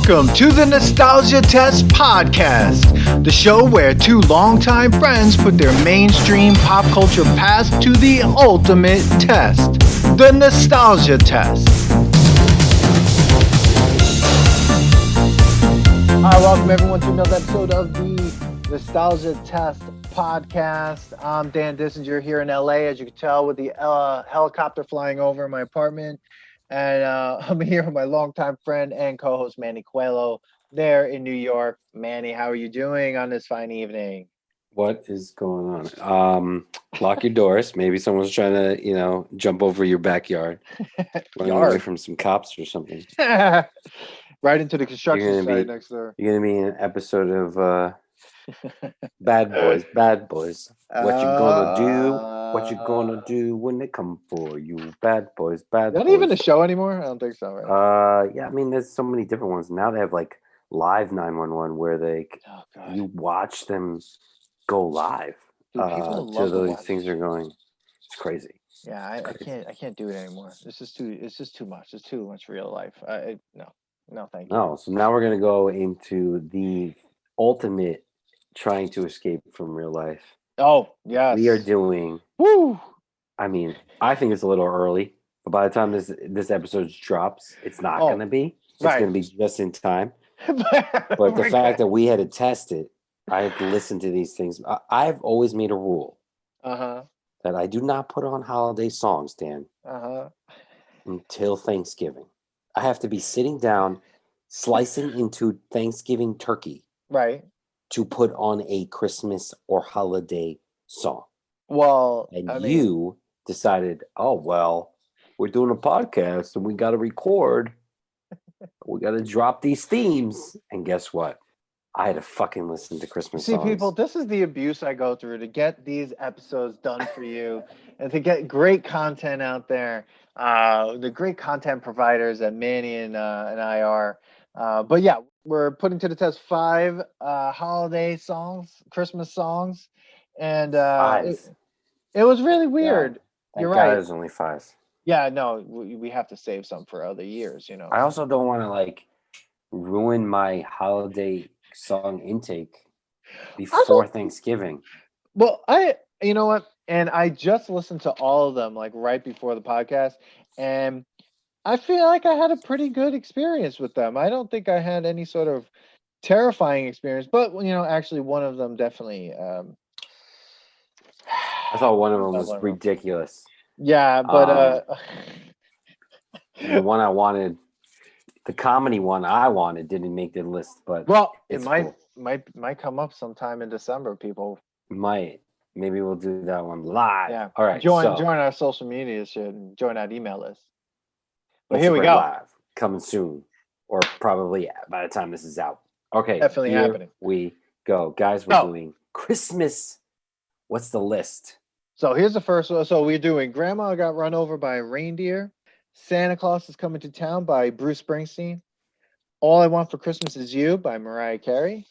Welcome to the Nostalgia Test Podcast, the show where two longtime friends put their mainstream pop culture past to the ultimate test, the Nostalgia Test. Hi, welcome everyone to another episode of the Nostalgia Test Podcast. I'm Dan Dissinger here in LA, as you can tell, with the helicopter flying over my apartment. And I'm here with my longtime friend and co-host Manny Coelho there in New York. Manny, how are you doing on this fine evening? What is going on? Lock your doors. Maybe someone's trying to, jump over your backyard, running away from some cops or something. Right into the construction site next door. You're gonna be in an episode of Bad Boys. What you gonna do? What you gonna do when they come for you? Bad Boys. Is that even a show anymore? I don't think so, right? Yeah, I mean, there's so many different ones. Now they have like live 911 where you watch them go live. Dude, to those things are going. It's crazy. Yeah, I can't do it anymore. It's just too much. It's too much real life. No, thank you. No, so now we're gonna go into the ultimate trying to escape from real life. Oh, yes. We are doing. Woo! I mean, I think it's a little early, but by the time this episode drops, it's not gonna be. It's gonna be just in time. But the fact that we had to test it, I had to listen to these things. I've always made a rule that I do not put on holiday songs, Dan, until Thanksgiving. I have to be sitting down, slicing into Thanksgiving turkey, right, to put on a Christmas or holiday song. Well, you decided, oh, well, we're doing a podcast and we got to record. We got to drop these themes. And guess what? I had to fucking listen to Christmas songs. See, people, this is the abuse I go through to get these episodes done for you and to get great content out there. The great content providers that Manny and I are. But yeah, we're putting to the test 5 holiday songs, Christmas songs. And it was really weird. Yeah, You're right. There's only 5. Yeah, no, we have to save some for other years, I also don't want to ruin my holiday song intake before Thanksgiving. Well, you know what? And I just listened to all of them right before the podcast, and I feel like I had a pretty good experience with them. I don't think I had any sort of terrifying experience, but actually one of them definitely. I thought one of them was ridiculous. Yeah, but the one I wanted, the comedy one I wanted, didn't make the list. But it might come up sometime in December. People might. Maybe we'll do that one live. Yeah. All right. Join our social media shit and join that email list. But here we go. Live, coming soon, or probably by the time this is out. Okay. Definitely happening. We go, guys. We're doing Christmas. What's the list? So here's the first one. So we're doing Grandma Got Run Over by a Reindeer. Santa Claus is Coming to Town by Bruce Springsteen. All I Want for Christmas Is You by Mariah Carey.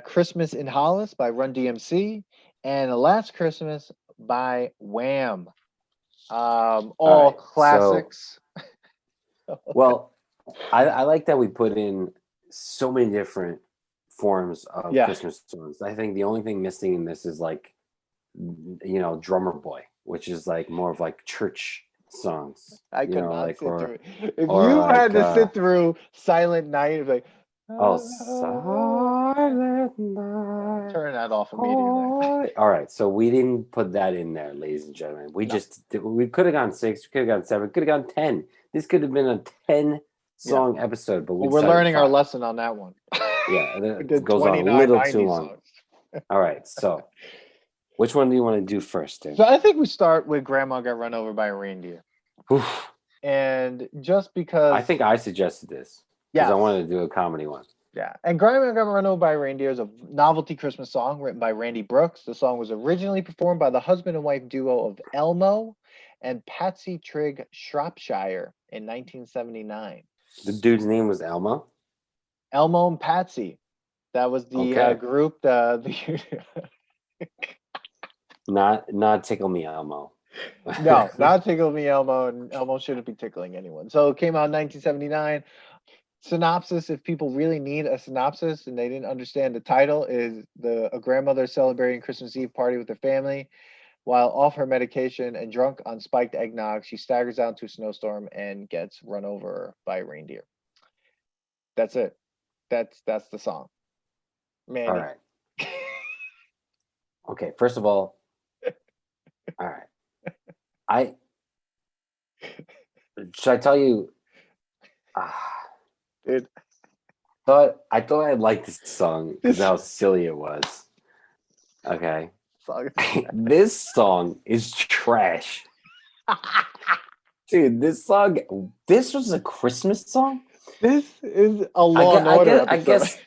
Christmas in Hollis by Run DMC. And Last Christmas by Wham. All classics. Well, I like that we put in so many different forms of Christmas songs. I think the only thing missing in this is Drummer Boy, which is more of church songs. I could not sit through it. If you had to sit through Silent Night, it'd be Silent Night. Turn that off immediately. All right, so we didn't put that in there, ladies and gentlemen. We could have gone 6, we could have gone 7, could have gone 10. This could have been a 10-song episode, but we're learning our lesson on that one. Yeah, it goes on a little too long. All right, so which one do you want to do first, Dave? So I think we start with Grandma Got Run Over by a Reindeer. Oof. And just because I think I suggested this. Because I wanted to do a comedy one. Yeah. And Grandma Got Run Over by a Reindeer is a novelty Christmas song written by Randy Brooks. The song was originally performed by the husband and wife duo of Elmo and Patsy Trigg Shropshire in 1979. The dude's name was Elmo? Elmo and Patsy. That was the group. Not Tickle Me Elmo. No, not Tickle Me Elmo, and Elmo shouldn't be tickling anyone. So it came out in 1979. synopsis, if people really need a synopsis and they didn't understand the title, is a grandmother celebrating Christmas Eve party with her family. While off her medication and drunk on spiked eggnog, she staggers out into a snowstorm and gets run over by a reindeer. That's it. That's the song. Manny. All right. Okay, first of all right. Should I tell you? Dude. I thought I liked this song because how silly it was. Okay. This song is trash. Dude, this was a Christmas song? This is a Law and Order episode. I guess.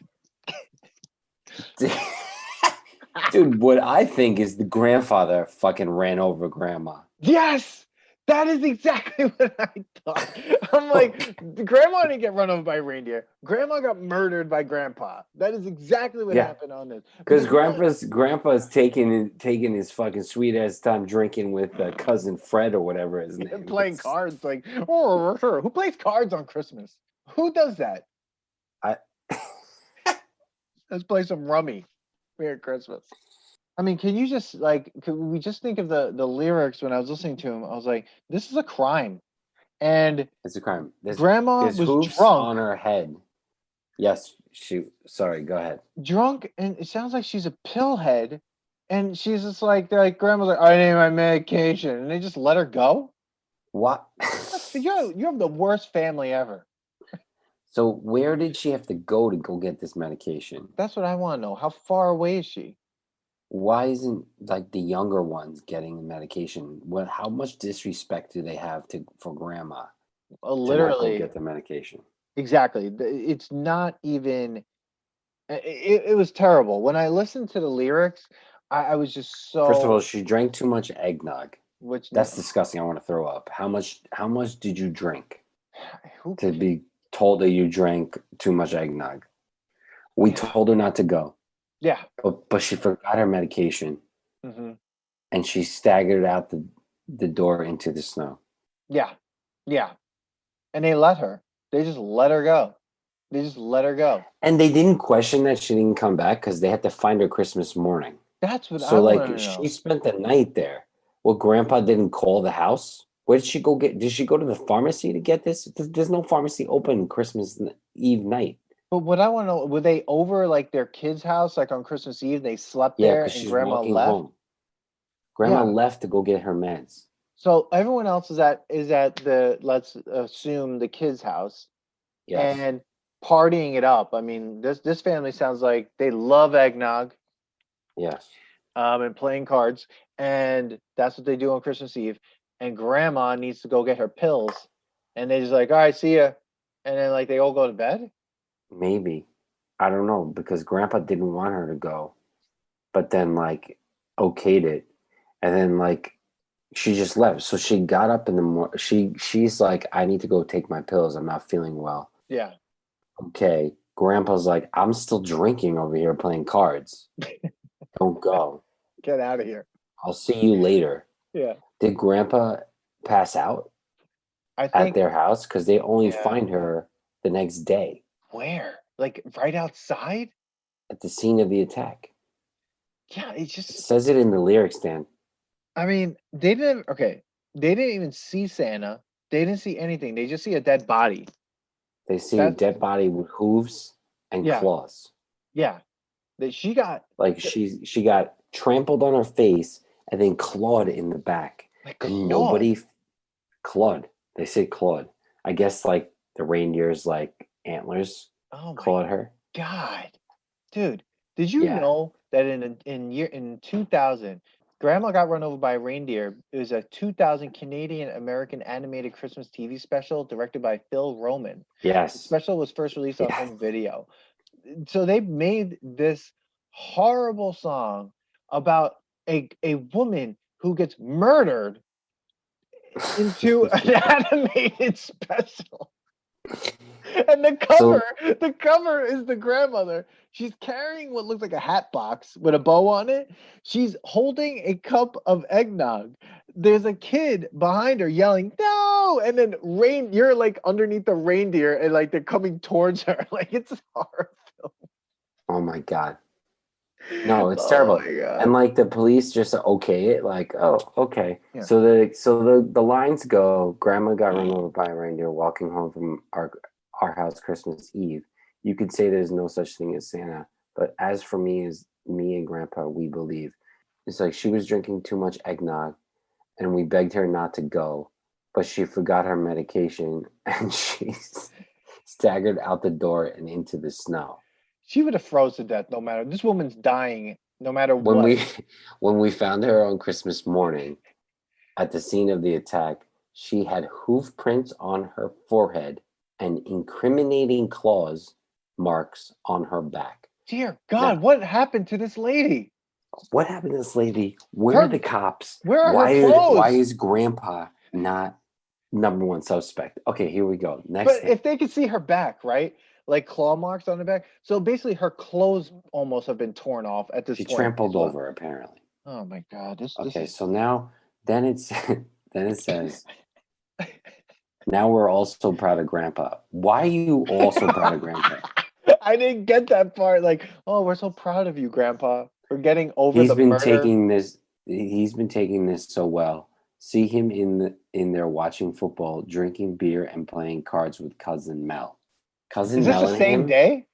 Dude, what I think is the grandfather fucking ran over grandma. Yes! That is exactly what I thought. I'm like, grandma didn't get run over by a reindeer. Grandma got murdered by grandpa. That is exactly what happened on this. Because grandpa's taking his fucking sweet ass time drinking with cousin Fred or whatever his name is. Playing cards. Like, oh, sure. Who plays cards on Christmas? Who does that? Let's play some rummy here at Christmas. I mean, can you just could we just think of the lyrics when I was listening to him? I was like, this is a crime. And it's a crime. Grandma was drunk on her head. Yes, sorry, go ahead. Drunk, and it sounds like she's a pillhead, and she's just grandma's like, I need my medication, and they just let her go. What? You have the worst family ever. So where did she have to go get this medication? That's what I want to know. How far away is she? Why isn't the younger ones getting the medication? How much disrespect do they have for grandma? Literally, to go get the medication. Exactly. It's not even. It was terrible. When I listened to the lyrics, I was just so. First of all, she drank too much eggnog. That's disgusting. I want to throw up. How much did you drink to be told that you drank too much eggnog? We told her not to go. Yeah. But she forgot her medication. Mm-hmm. And she staggered out the door into the snow. Yeah. Yeah. And they let her. They just let her go. And they didn't question that she didn't come back because they had to find her Christmas morning. That's what I want to know. She spent the night there. Well, grandpa didn't call the house. Where did she go did she go to the pharmacy to get this? There's no pharmacy open Christmas Eve night. But what I want to know, were they over their kid's house on Christmas Eve? They slept there and grandma left? Home. Grandma left to go get her meds. So everyone else is at the, let's assume, the kid's house. Yes. And partying it up. I mean, this family sounds like they love eggnog. Yes. And playing cards. And that's what they do on Christmas Eve. And grandma needs to go get her pills. And they just all right, see ya. And then they all go to bed? Maybe. I don't know, because grandpa didn't want her to go. But then okayed it. And then she just left. So she got up in the morning. She's like, I need to go take my pills. I'm not feeling well. Yeah. Okay. Grandpa's like, I'm still drinking over here playing cards. Don't go. Get out of here. I'll see you later. Yeah. Did grandpa pass out at their house? Because they only find her the next day. Where? Right outside? At the scene of the attack. Yeah, it says it in the lyrics, Dan. I mean, they didn't even see Santa. They didn't see anything. They just see a dead body. They see a dead body with hooves and claws. Yeah. She got she got trampled on her face and then clawed in the back. And nobody clawed. They say clawed. I guess the reindeer's antlers clawed her. God. Dude, did you know that in 2000, grandma got run over by a reindeer? It was a 2000 Canadian American animated Christmas TV special directed by Phil Roman. Yes. The special was first released on home video. So they made this horrible song about a woman who gets murdered into an animated special. And the cover is the grandmother. She's carrying what looks like a hat box with a bow on it. She's holding a cup of eggnog. there's a kid behind her yelling, "No!" And then you're like underneath the reindeer and like they're coming towards her. Like it's a horror film. Oh my God. No, it's Oh terrible. my God. And like the police just okay it, like, oh, okay. Yeah. So the lines go, Grandma got run over by a reindeer walking home from our house Christmas Eve. You could say there's no such thing as Santa, but as for me, as me and Grandpa, we believe. It's like she was drinking too much eggnog and we begged her not to go, but she forgot her medication and she staggered out the door and into the snow. She would have froze to death no matter. This woman's dying no matter When what. when we found her on Christmas morning at the scene of the attack, she had hoof prints on her forehead and incriminating claws marks on her back. Dear God, Now, what happened to this lady? what happened to this lady? Where are the cops? Where are her clothes? Why is Grandpa not number one suspect? Okay, here we go. Next thing. If they could see her back, right? Like claw marks on the back. So basically her clothes almost have been torn off at this She point. trampled over, apparently. Oh my God. Okay, so now then it says now we're also proud of Grandpa. Why are you also proud of Grandpa? I didn't get that part. Like, oh, we're so proud of you, Grandpa, for getting over He's the been murder. He's been taking this so well. See him in there watching football, drinking beer, and playing cards with cousin Mel. Cousin Is this Mel the and same him. day?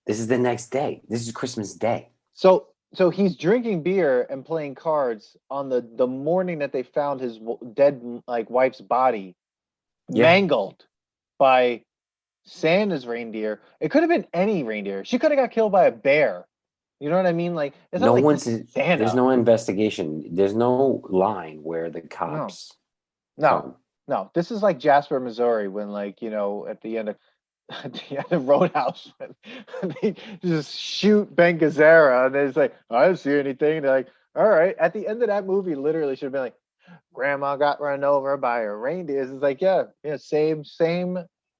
This is the next day. This is Christmas Day. So he's drinking beer and playing cards on the morning that they found his dead like wife's body, mangled by Santa's reindeer. It could have been any reindeer. She could have got killed by a bear. You know what I mean? Like it's not like Santa. There's no investigation. There's no line where the cops. No. This is like Jasper, Missouri, when like at the end of Roadhouse, when they just shoot Ben Gazzara, and it's like I didn't see anything. They're like, all right. At the end of that movie, literally should have been like, Grandma got run over by a reindeer. It's like same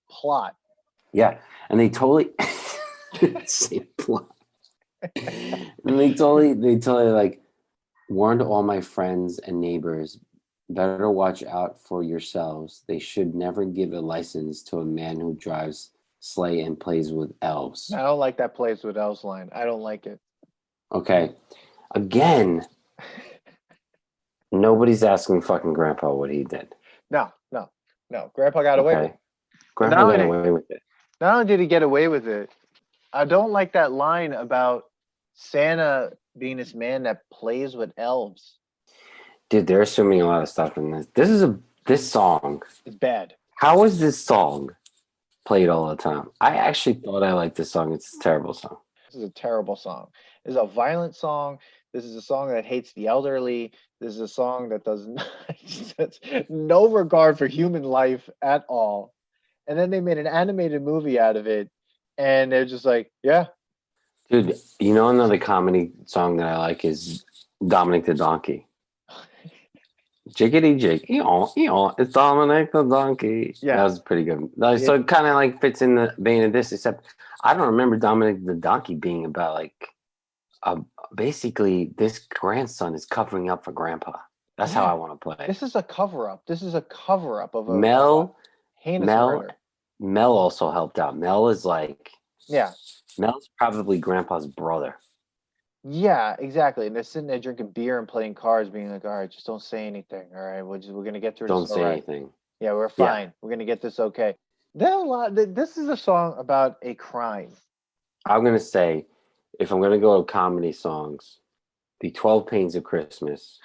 plot. Yeah, and they totally same plot. And they totally like warned all my friends and neighbors, better watch out for yourselves. They should never give a license to a man who drives sleigh and plays with elves. I don't like that plays with elves line. I don't like it. Okay. Again, nobody's asking fucking Grandpa what he did. No. Grandpa got away with it. Grandpa got away with it. Not only did he get away with it, I don't like that line about Santa being this man that plays with elves. Dude, they're assuming a lot of stuff in this. This song is bad. How is this song played all the time? I actually thought I liked this song. It's a terrible song. This is a terrible song. This is a violent song. This is a song that hates the elderly. This is a song that does no regard for human life at all. And then they made an animated movie out of it, and they're just like, yeah. Dude, another comedy song that I like is Dominic the Donkey. Jiggity jig, it's Dominic the Donkey. Yeah, that was pretty good. So it kind of like fits in the vein of this, except I don't remember Dominic the Donkey being about like, basically this grandson is covering up for Grandpa. That's how I want to play it. This is a cover up. This is a cover up of a heinous murder. Mel also helped out. Mel is like, Mel's probably Grandpa's brother. Yeah, exactly. And they're sitting there drinking beer and playing cards, being like, all right, just don't say anything. All right, we're gonna get through this. Don't say anything. Yeah, we're fine. We're gonna get this okay. This is a song about a crime. I'm gonna say, if I'm gonna go to comedy songs, the 12 Pains of Christmas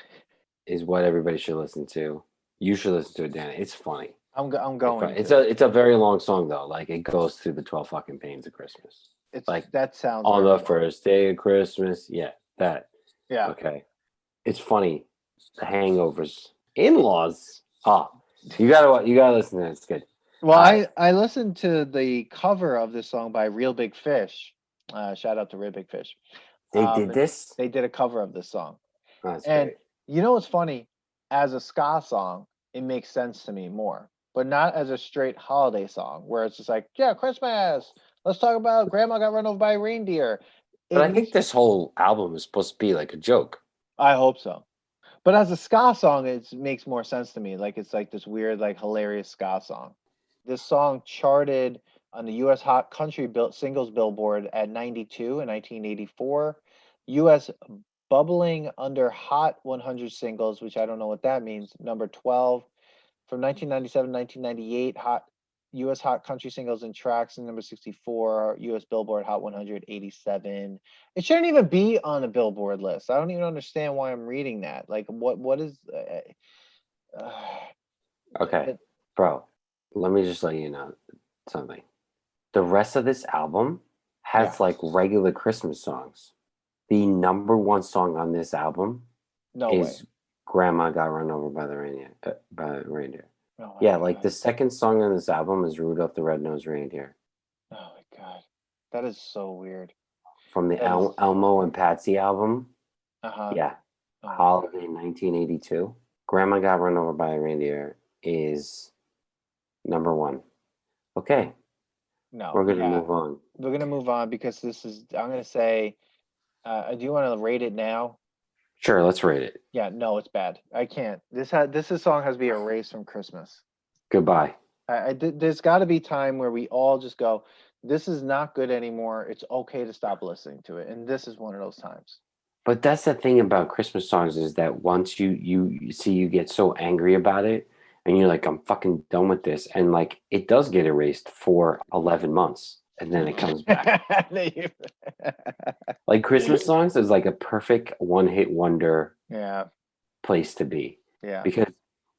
is what everybody should listen to. You should listen to it, Dan. It's funny. I'm going. It's a very long song though. Like it goes through the 12 fucking pains of Christmas. It's like that sounds on the first day of Christmas. Yeah, that. Yeah. Okay. It's funny. The Hangovers, In-Laws. You gotta listen to it. It's good. Well, I listened to the cover of this song by Real Big Fish. Shout out to Real Big Fish. They did this. They did a cover of this song. That's and great. You know what's funny? As a ska song, it makes sense to me more, but not as a straight holiday song where it's just like, yeah, Christmas. Let's talk about Grandma got run over by a reindeer. But I think this whole album is supposed to be like a joke. I hope so. But as a ska song, it makes more sense to me. Like it's like this weird, like hilarious ska song. This song charted on the U.S. Hot Country Singles Billboard at 92 in 1984. U.S. Bubbling Under Hot 100 Singles, which I don't know what that means, number 12. From 1997 to 1998, U.S. Hot Country Singles and Tracks, and number 64, U.S. Billboard Hot 187. It shouldn't even be on a Billboard list. I don't even understand why I'm reading that. Like, what is... Okay, bro, let me just let you know something. The rest of this album has like regular Christmas songs. The number one song on this album is Grandma Got Run Over by the Reindeer. Oh yeah, like God. The second song on this album is Rudolph the Red-Nosed Reindeer. Oh my God. That is so weird. From the Elmo and Patsy album. Yeah. Holiday 1982. Grandma Got Run Over by a Reindeer is number one. Okay. No. We're going to move on. We're going to move on because this is, I'm going to say, do you want to rate it now? Sure, let's rate it. Yeah, no, it's bad. I can't. This song has to be erased from Christmas. Goodbye. There's got to be time where we all just go, this is not good anymore. It's okay to stop listening to it. And this is one of those times. But that's the thing about Christmas songs is that once you see you get so angry about it and you're like, I'm fucking done with this. And like, it does get erased for 11 months. And then it comes back. Like Christmas songs is like a perfect one-hit wonder place to be. Yeah. Because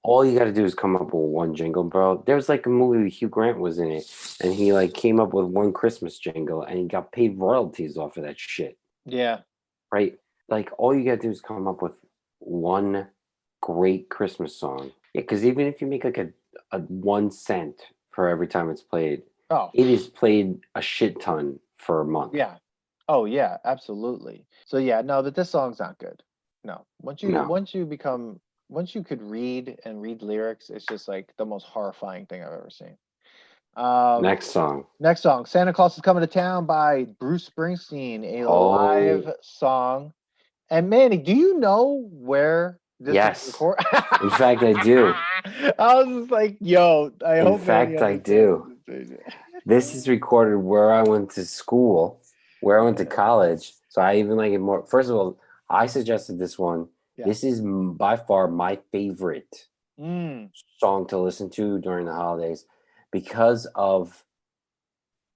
all you got to do is come up with one jingle, bro. There was like a movie with Hugh Grant was in it. And he like came up with one Christmas jingle and he got paid royalties off of that shit. Yeah. Right? Like all you got to do is come up with one great Christmas song. Yeah, because even if you make like a 1 cent for every time it's played, it is played a shit ton for a month. Yeah. Oh yeah, absolutely. So yeah, no, but this song's not good. No. Once you could read lyrics, it's just like the most horrifying thing I've ever seen. Next song. Santa Claus is Coming to Town by Bruce Springsteen, a live song. And Manny, do you know where this was recorded? In fact, I do. I was just like, yo, I hope. In fact, I do. This is recorded where I went to school, where I went to college. So I even like it more. First of all, I suggested this one. Yeah. This is by far my favorite song to listen to during the holidays because of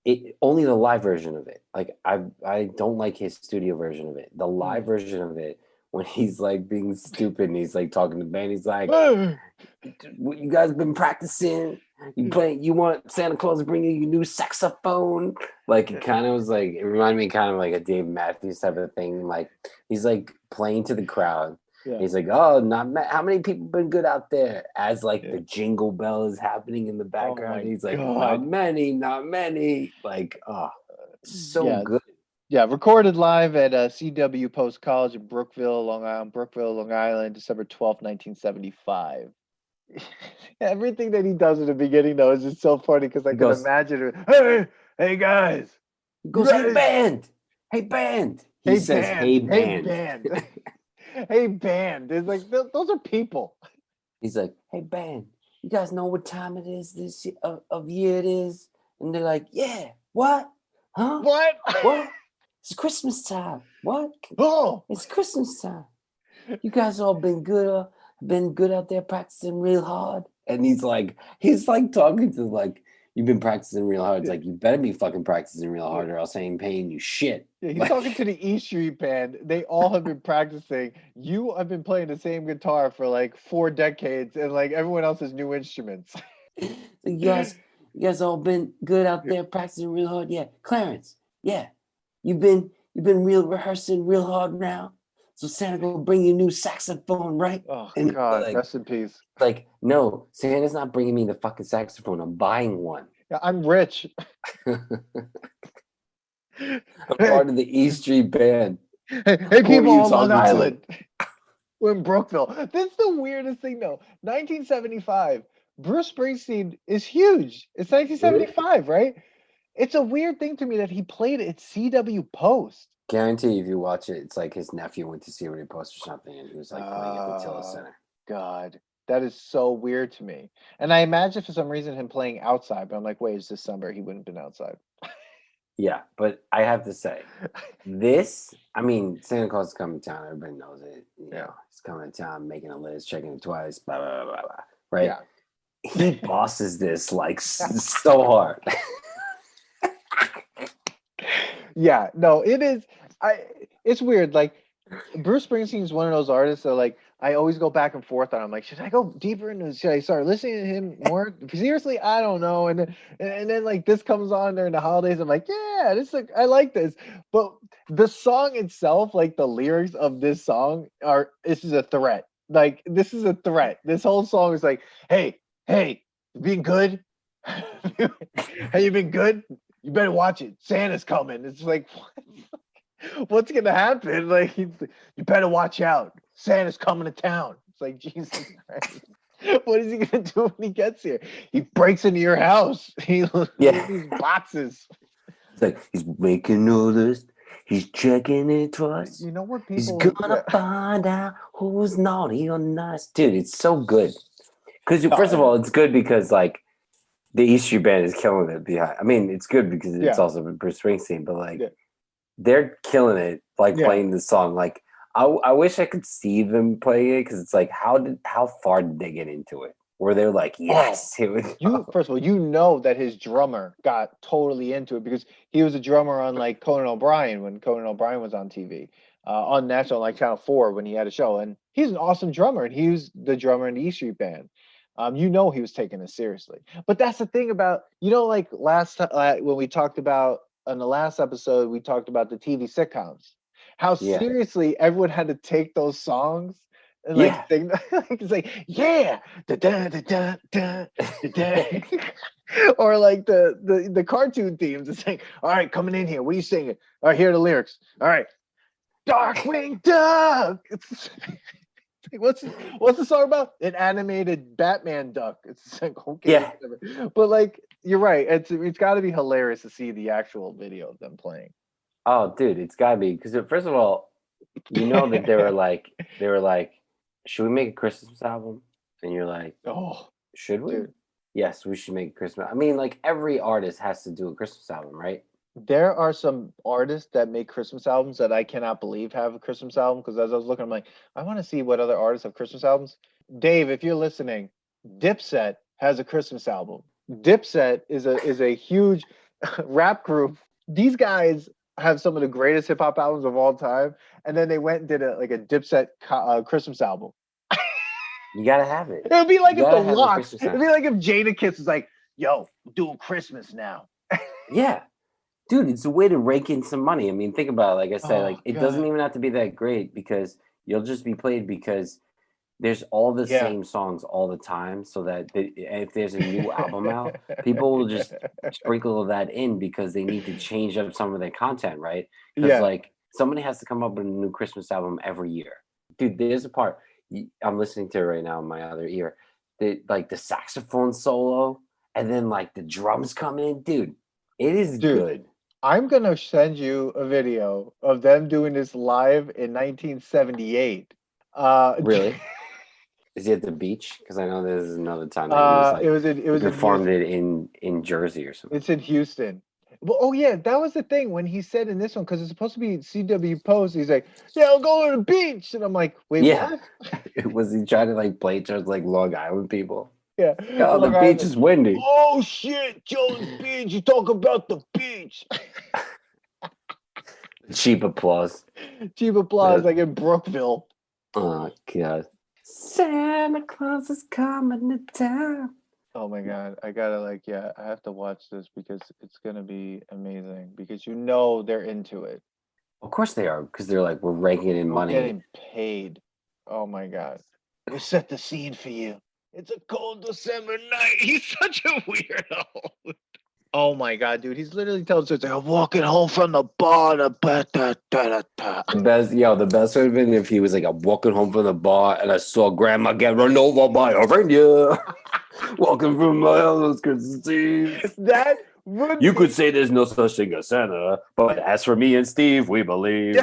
it. Only the live version of it. Like I don't like his studio version of it. The live version of it, when he's like being stupid and he's like talking to Ben, he's like, you guys been practicing? You want Santa Claus to bring you your new saxophone? Like it kind of was like, it reminded me kind of like a Dave Matthews type of thing. Like he's like playing to the crowd. Yeah. He's like, oh, how many people been good out there? As like the jingle bell is happening in the background. He's like, not many. Like, so good. Yeah, recorded live at CW Post College in Brookville, Long Island, December 12th, 1975. Everything that he does in the beginning, though, is just so funny because I can imagine it. Hey, guys. He goes, hey, band. He says, hey, band. Hey, band. It's like, those are people. He's like, hey, band, you guys know what time it is this year it is? And they're like, yeah, what? Huh? What? It's Christmas time. What? Oh, it's Christmas time. You guys all been good out there practicing real hard. And he's like talking to like, you've been practicing real hard. It's like, you better be fucking practicing real hard or else I ain't paying you shit. Yeah, he's talking to the E Street Band. They all have been practicing. You have been playing the same guitar for like 4 decades and like everyone else has new instruments. You guys all been good out there practicing real hard. Yeah. Clarence. Yeah. You've been rehearsing real hard now. So Santa will bring you a new saxophone, right? Oh, and God, like, rest in peace. Like, no, Santa's not bringing me the fucking saxophone. I'm buying one. Yeah, I'm rich. I'm part of the E Street Band. Hey people on Long Island. We're in Brookville. That's the weirdest thing, though. 1975. Bruce Springsteen is huge. It's 1975, right? It's a weird thing to me that he played at CW Post. Guarantee if you watch it, it's like his nephew went to see what he posted or something, and he was like playing at the Tilla Center. God, that is so weird to me. And I imagine for some reason him playing outside, but I'm like, wait, it's December. He wouldn't have been outside. Yeah, but I have to say, Santa Claus is coming to town. Everybody knows it. You know, he's coming to town, making a list, checking it twice, blah, blah, blah, blah. Right? Yeah. He bosses this like so hard. Yeah, no, it is. It's weird. Like Bruce Springsteen is one of those artists that like I always go back and forth on. I'm like, should I go deeper into? Should I start listening to him more? Seriously, I don't know. And then like this comes on during the holidays. I'm like, yeah, I like this. But the song itself, like the lyrics of this song, this is a threat. Like this is a threat. This whole song is like, hey, being good. Have you been good? You better watch it. Santa's coming. It's like, what's gonna happen? Like, you better watch out. Santa's coming to town. It's like, Jesus Christ. What is he gonna do when he gets here? He breaks into your house. He these boxes. It's like he's making all this. He's checking it twice. You know what people? He's gonna find out who's naughty or nice, dude. It's so good. Because first of all, it's good because like the East Street Band is killing it behind. I mean, it's good because it's also Bruce Springsteen, but like they're killing it, like playing the song. Like I wish I could see them playing it because it's like how far did they get into it? Where they're like, yes, first of all, you know that his drummer got totally into it because he was a drummer on like Conan O'Brien when Conan O'Brien was on TV, on national like Channel 4 when he had a show, and he's an awesome drummer, and he was the drummer in the East Street Band. You know he was taking it seriously, but that's the thing about like last time when we talked about on the last episode we talked about the TV sitcoms, how seriously everyone had to take those songs. And like, it's like, yeah, da, da, da, da, da, da. Or like the cartoon themes. It's like, all right, coming in here. What are you singing? All right, here are the lyrics. All right, Darkwing Duck. It's like, what's the song about? An animated Batman duck. It's like, okay, whatever. But like, you're right. It's got to be hilarious to see the actual video of them playing. Oh, dude, it's got to be because first of all, you know that they were like. Should we make a Christmas album? And you're like, oh, should we? Dude. Yes, we should make a Christmas. I mean, like every artist has to do a Christmas album, right? There are some artists that make Christmas albums that I cannot believe have a Christmas album because as I was looking, I'm like, I want to see what other artists have Christmas albums. Dave, if you're listening, Dipset has a Christmas album. Dipset is a huge rap group. These guys have some of the greatest hip hop albums of all time, and then they went and did a Dipset Christmas album. You gotta have it. It would be like if the Locks. It'd be like if Jadakiss was like, "Yo, we're doing Christmas now." Yeah, dude, it's a way to rake in some money. I mean, think about it. Like I said, it doesn't even have to be that great because you'll just be played because there's all the same songs all the time. So that if there's a new album out, people will just sprinkle that in because they need to change up some of their content, right? Because like somebody has to come up with a new Christmas album every year. Dude, there's a part I'm listening to right now in my other ear. Like the saxophone solo and then like the drums come in. Dude, it is good. I'm going to send you a video of them doing this live in 1978. Really? Is he at the beach? Because I know there's another time that he was performed it in Jersey or something. It's in Houston. Well, that was the thing when he said in this one because it's supposed to be CW Post. He's like, "Yeah, I'll go to the beach," and I'm like, "Wait, what?" Was he trying to like play towards like Long Island people? Yeah. Oh, the beach is windy. Oh shit, Joe's Beach. You talk about the beach. Cheap applause. Like in Brookville. Oh God. Santa Claus is coming to town. Oh my God. I gotta I have to watch this because it's gonna be amazing because they're into it. Of course they are, because they're like, we're raking in money. Getting paid. Oh my God. We set the scene for you. It's a cold December night. He's such a weirdo. Oh my God, dude. He's literally telling us, I'm walking home from the bar. The best would have been if he was like, I'm walking home from the bar and I saw grandma get run over by a reindeer. Walking from my house Christmas Eve. That You could say there's no such thing as Santa, but as for me and Steve, we believe.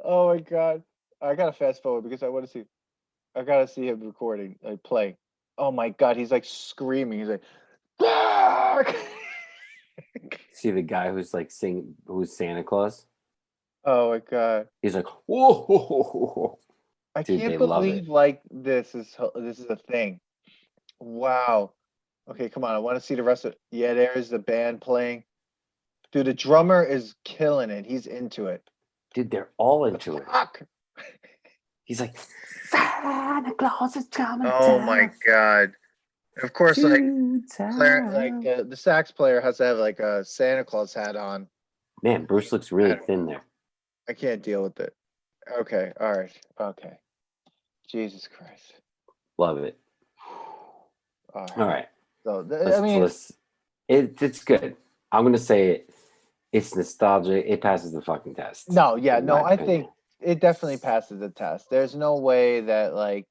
Oh my god! I gotta fast forward because I want to see. I gotta see him recording, like playing. Oh my god, he's like screaming. He's like, "Bark!" See the guy who's like who's Santa Claus? Oh my god. He's like, whoa. I Dude, can't they love believe it. like this is a thing. Wow. Okay, come on. I want to see the rest of. Yeah, there's the band playing. Dude, the drummer is killing it. He's into it. Dude, they're all into it. Fuck. He's like, Santa Claus is coming Oh my god. Of course, like the sax player has to have like a Santa Claus hat on. Man, Bruce looks really thin there. I can't deal with it. Okay, all right. Okay. Jesus Christ. Love it. All right. So it's good. I'm gonna say it's nostalgic. It passes the fucking test. No, yeah, no, I think it definitely passes the test. There's no way that like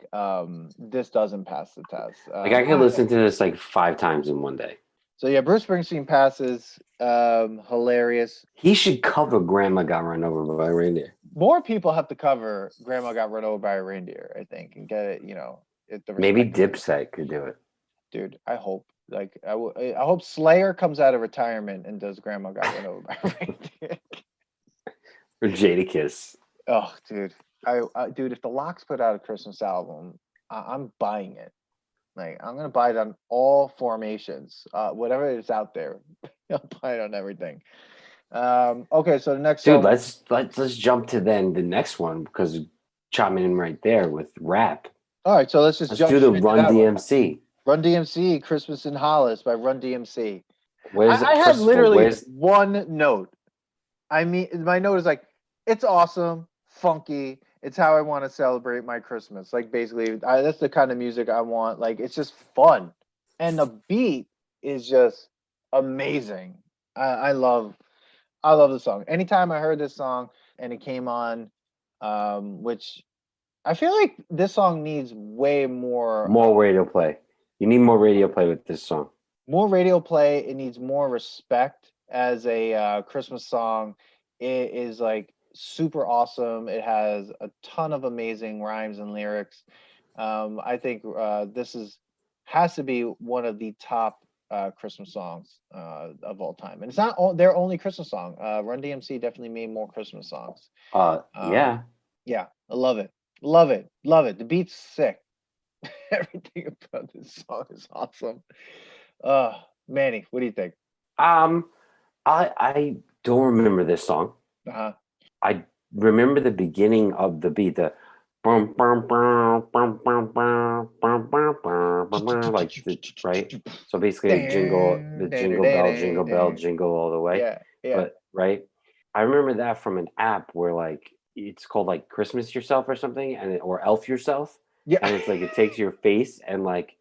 this doesn't pass the test. Like I could listen to this like 5 times in one day. So yeah, Bruce Springsteen passes. Hilarious. He should cover "Grandma Got Run Over by a Reindeer." More people have to cover "Grandma Got Run Over by a Reindeer," I think, and get it. Maybe Dipset could do it. Dude, I hope. Like, I hope Slayer comes out of retirement and does "Grandma Got Run Over by a Reindeer." Or Jadakiss. Oh, dude, dude, if the Lox put out a Christmas album, I'm buying it. Like, I'm gonna buy it on all formations, whatever is out there. I'll buy it on everything. Okay, so the next dude, song, let's jump to then the next one because chiming in right there with rap. All right, so let's jump do the Run DMC. Run DMC, Christmas in Hollis by Run DMC. Where's I had literally one note. I mean, my note is like, it's awesome, funky. It's how I want to celebrate my Christmas. Like, basically, that's the kind of music I want. Like, it's just fun. And the beat is just amazing. I love the song. Anytime I heard this song and it came on, which I feel like this song needs way more radio play. You need more radio play with this song. More radio play. It needs more respect as a Christmas song. It is like super awesome. It has a ton of amazing rhymes and lyrics. I think this has to be one of the top Christmas songs of all time, and it's not their only Christmas song. Run DMC definitely made more Christmas songs. Yeah, I love it. Love it. The beat's sick. Everything about this song is awesome. Manny, what do you think? I don't remember this song. I remember the beginning of the beat, the like right. So basically, jingle bell, jingle all the way. Yeah. But right, I remember that from an app where like it's called like Christmas Yourself or something, or Elf Yourself. Yeah. And it's like it takes your face and like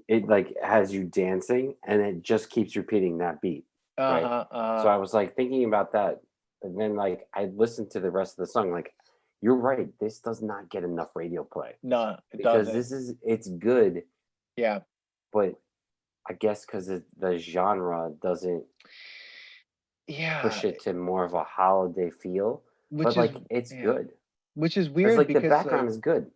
it like has you dancing, and it just keeps repeating that beat. Right. So I was like thinking about that, and then like I listened to the rest of the song. Like, you're right. This does not get enough radio play. No, because it's good. Yeah. But I guess because the genre doesn't push it to more of a holiday feel. But like it's good. Which is weird because the background is good.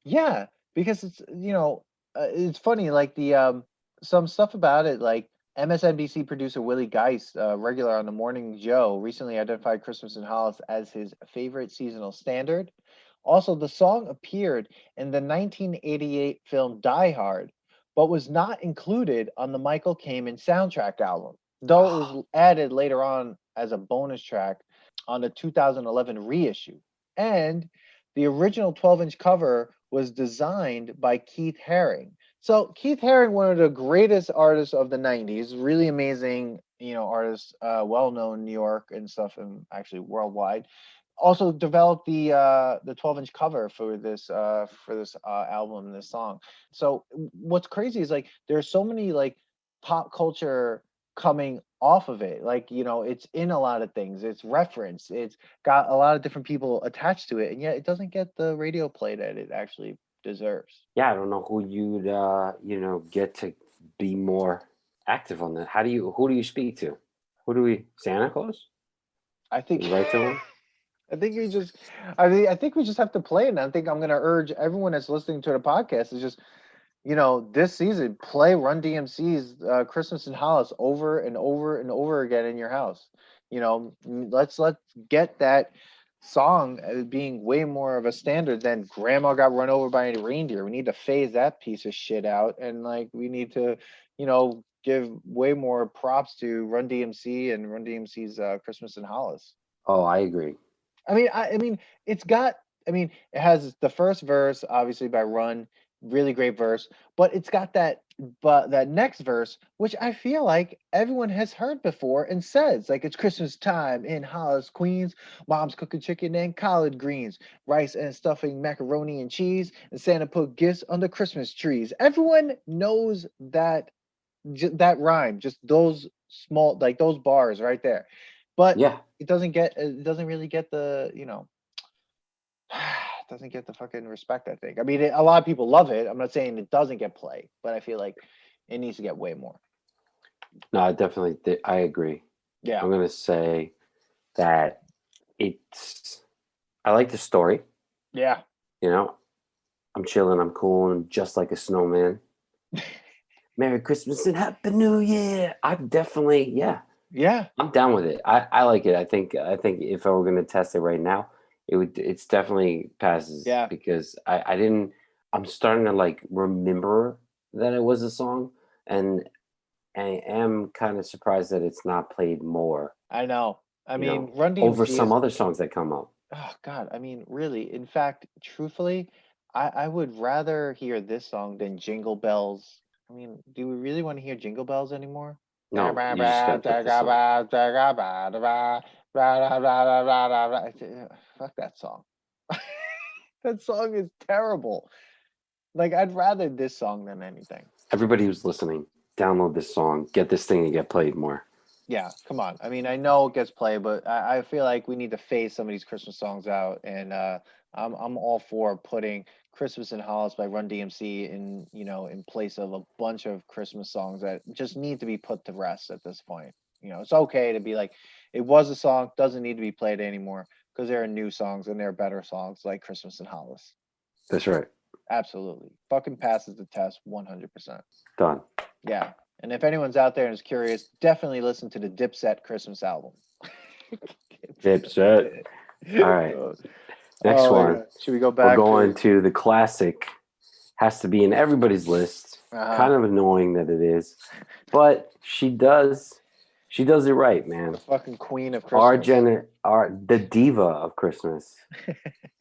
Yeah, because it's it's funny, like the some stuff about it, like MSNBC producer Willie Geist, regular on the Morning Joe, recently identified Christmas in Hollis as his favorite seasonal standard. Also, the song appeared in the 1988 film Die Hard, but was not included on the Michael Kamen soundtrack album, though it was added later on as a bonus track on the 2011 reissue. And the original 12-inch cover was designed by Keith Haring. So Keith Haring, one of the greatest artists of the 90s, really amazing, artist, well-known in New York and stuff, and actually worldwide, also developed the 12-inch cover for this album and this song. So what's crazy is like there's so many like pop culture coming off of it, like it's in a lot of things, it's referenced, it's got a lot of different people attached to it, and yet it doesn't get the radio play that it actually deserves. Yeah, I don't know who you'd get to be more active on that. Who do you speak to? Santa Claus? I think You write to him? I think we just have to play it. And I think I'm gonna urge everyone that's listening to the podcast is just, this season, play Run DMC's Christmas in Hollis over and over and over again in your house. Let's get that song as being way more of a standard than Grandma Got Run Over by a Reindeer. We need to phase that piece of shit out, and we need to, give way more props to Run DMC and Run DMC's Christmas in Hollis. Oh, I agree. I mean, it's got. It has the first verse, obviously by Run, really great verse, but it's got that next verse, which I feel like everyone has heard before and says, like, it's Christmas time in Hollis, Queens. Mom's cooking chicken and collard greens, rice and stuffing, macaroni and cheese, and Santa put gifts under Christmas trees. Everyone knows that rhyme, just those small, like those bars right there. But yeah, it doesn't really get the, doesn't get the fucking respect, I think. A lot of people love it. I'm not saying it doesn't get play, but I feel like it needs to get way more. No, I agree. Yeah. I'm going to say that I like the story. Yeah. I'm chilling, I'm cool, and just like a snowman. Merry Christmas and Happy New Year. I'm definitely, I'm down with it. I like it. I think if I were going to test it right now, it's definitely passes. Yeah. Because I'm starting to remember that it was a song, and I am kind of surprised that it's not played more. I know. Run DMC over some other songs that come up. Oh God. Really. In fact, truthfully, I would rather hear this song than Jingle Bells. Do we really want to hear Jingle Bells anymore? No, you just gotta put the song. Fuck that song. That song is terrible. I'd rather this song than anything. Everybody who's listening, download this song, get this thing and get played more. Yeah, come on. I know it gets played, but I feel like we need to phase some of these Christmas songs out, and I'm all for putting Christmas in Hollis by Run DMC in place of a bunch of Christmas songs that just need to be put to rest at this point. It's okay to be like, it was a song, doesn't need to be played anymore, because there are new songs and there are better songs like Christmas in Hollis. That's right. Absolutely. Fucking passes the test 100%. Done. Yeah. And if anyone's out there and is curious, definitely listen to the Dipset Christmas album. Dipset. All right. Next one. God. Should we go back? We're going to the classic. Has to be in everybody's list. Kind of annoying that it is, but she does it right, man. The fucking queen of Christmas. The diva of Christmas.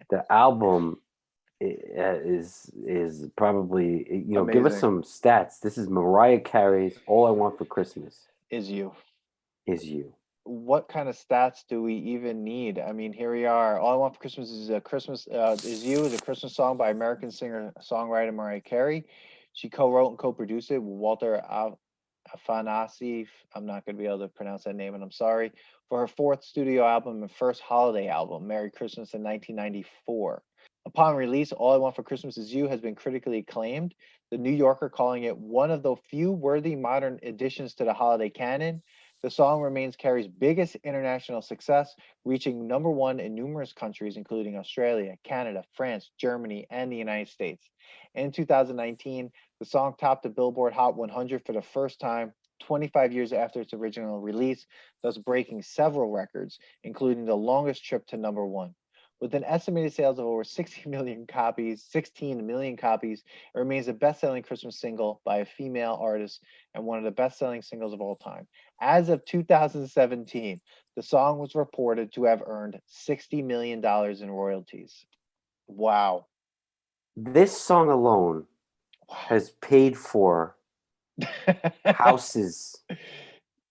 The album is probably, amazing. Give us some stats. This is Mariah Carey's "All I Want for Christmas Is You." What kind of stats do we even need? Here we are. "All I Want for Christmas is a Christmas is You" is a Christmas song by American singer-songwriter Mariah Carey. She co-wrote and co-produced it with Walter Afanasieff. I'm not going to be able to pronounce that name, and I'm sorry. For her fourth studio album and first holiday album, "Merry Christmas" in 1994. Upon release, "All I Want for Christmas Is You" has been critically acclaimed, The New Yorker calling it one of the few worthy modern additions to the holiday canon. The song remains Carey's biggest international success, reaching #1 in numerous countries, including Australia, Canada, France, Germany, and the United States. In 2019, the song topped the Billboard Hot 100 for the first time, 25 years after its original release, thus breaking several records, including the longest trip to #1. With an estimated sales of over 16 million copies, it remains the best-selling Christmas single by a female artist and one of the best-selling singles of all time. As of 2017, the song was reported to have earned $60 million in royalties. Wow. This song alone has paid for houses.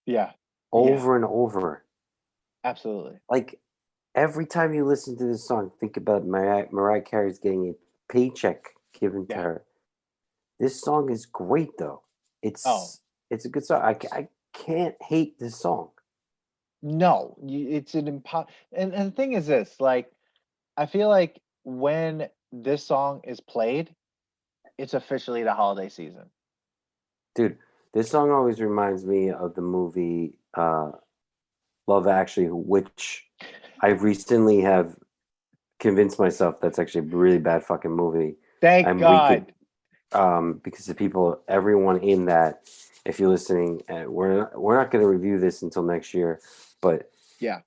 Yeah. Over and over. Absolutely. Every time you listen to this song, think about Mariah Carey's getting a paycheck given to her. This song is great, though. It's a good song. I can't hate this song. No, it's an and the thing is this, I feel like when this song is played, it's officially the holiday season. Dude, This song always reminds me of the movie Love Actually, which I recently have convinced myself that's actually a really bad fucking movie. Thank God. Because the people, everyone in that, if you're listening, we're not going to review this until next year, but yeah,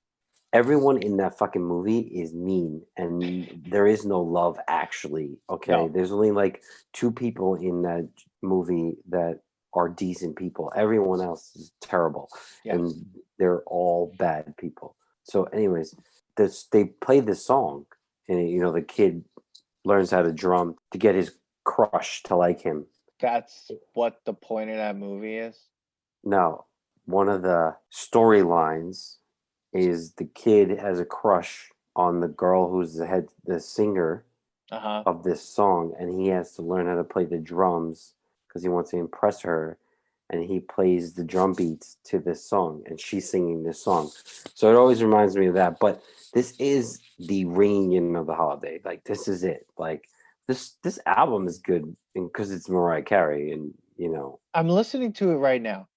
everyone in that fucking movie is mean, and there is no love actually. Okay, no. There's only like 2 people in that movie that are decent people. Everyone else is terrible, and they're all bad people. So, anyways, they play this song, and the kid learns how to drum to get his crush to like him. That's what the point of that movie is? No, one of the storylines is the kid has a crush on the girl who's the singer of this song, and he has to learn how to play the drums because he wants to impress her, and he plays the drum beats to this song, and she's singing this song. So it always reminds me of that. But this is the reunion of the holiday. Like, this is it. Like, this album is good because it's Mariah Carey, and I'm listening to it right now,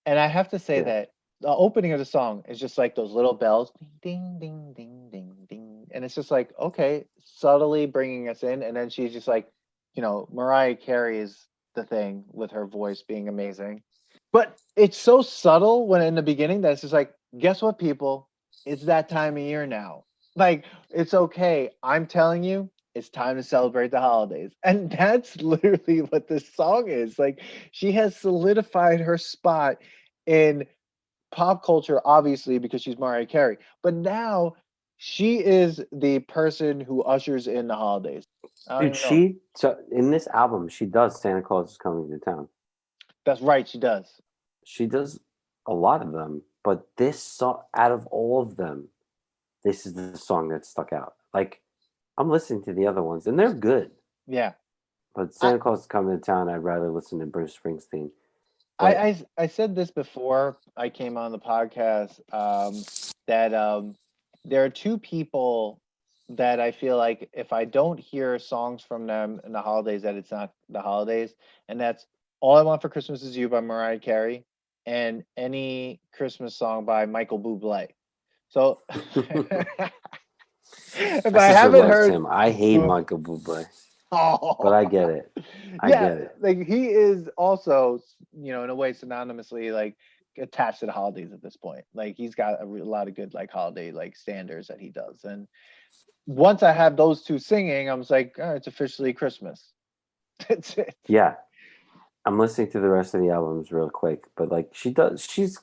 and I have to say that the opening of the song is just like those little bells, ding, ding, ding, ding, ding, and it's just like, okay, subtly bringing us in, and then she's just like, Mariah Carey is the thing with her voice being amazing, but it's so subtle when in the beginning that it's just like, guess what, people, it's that time of year now. Like, it's okay. I'm telling you, it's time to celebrate the holidays. And that's literally what this song is. Like, she has solidified her spot in pop culture, obviously, because she's Mariah Carey. But now she is the person who ushers in the holidays. Dude, so in this album, she does Santa Claus is Coming to Town. That's right, she does. She does a lot of them, but this song, out of all of them, this is the song that stuck out. Like, I'm listening to the other ones, and they're good. Yeah. But Santa Claus is Coming to Town, I'd rather listen to Bruce Springsteen. I said this before I came on the podcast, that there are 2 people that I feel like if I don't hear songs from them in the holidays, that it's not the holidays, and that's All I Want for Christmas Is You by Mariah Carey and any Christmas song by Michael Bublé. So if I haven't heard him, I hate Michael Bublé. But I get it. I get it. Like, he is also, in a way, synonymously like attached to the holidays at this point. Like, he's got a lot of good like holiday like standards that he does. And once I have those 2 singing, I'm just like, oh, it's officially Christmas. That's it. Yeah. I'm listening to the rest of the albums real quick, but like she's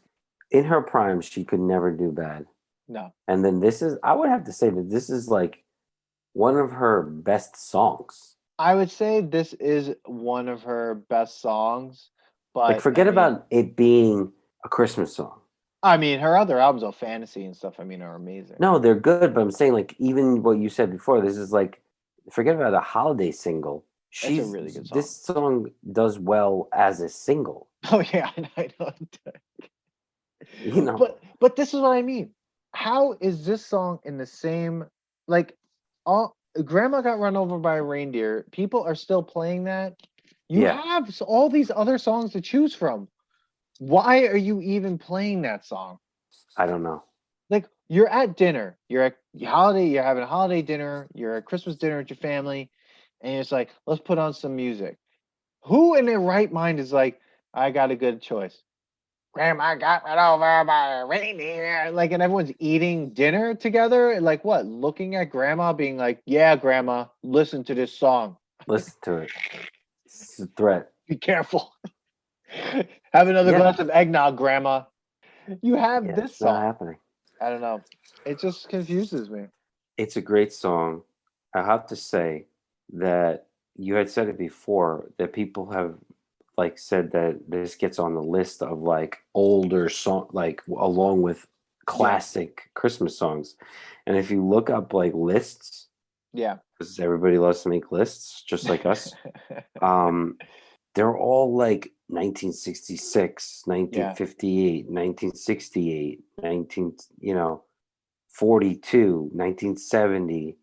in her prime, she could never do bad. No. And then I would have to say that this is like one of her best songs. I would say this is one of her best songs, but like, forget about it being a Christmas song. I mean, her other albums of fantasy and stuff, are amazing. No, they're good, but I'm saying, like, even what you said before, this is like, forget about a holiday single. That's a really good song. This song does well as a single. Oh yeah, I know. But this is what I mean. How is this song in the same, like, Grandma Got Run Over by a Reindeer? People are still playing that. You have all these other songs to choose from. Why are you even playing that song? I don't know. Like, you're at dinner, you're at holiday, you're having a holiday dinner, you're at Christmas dinner with your family, and it's like, let's put on some music. Who in their right mind is like, I got a good choice? Grandma got run over by a reindeer. Like, and everyone's eating dinner together, and like, what? Looking at Grandma, being like, yeah, Grandma, listen to this song. Listen to it. It's a threat. Be careful. Have another glass of eggnog, Grandma. You have this song. Not happening. I don't know. It just confuses me. It's a great song. I have to say that you had said it before, that people have like said that this gets on the list of like older song, like along with classic Christmas songs. And if you look up like lists, because everybody loves to make lists just like us, they're all like 1966, 1958, 1968, 42, 1970,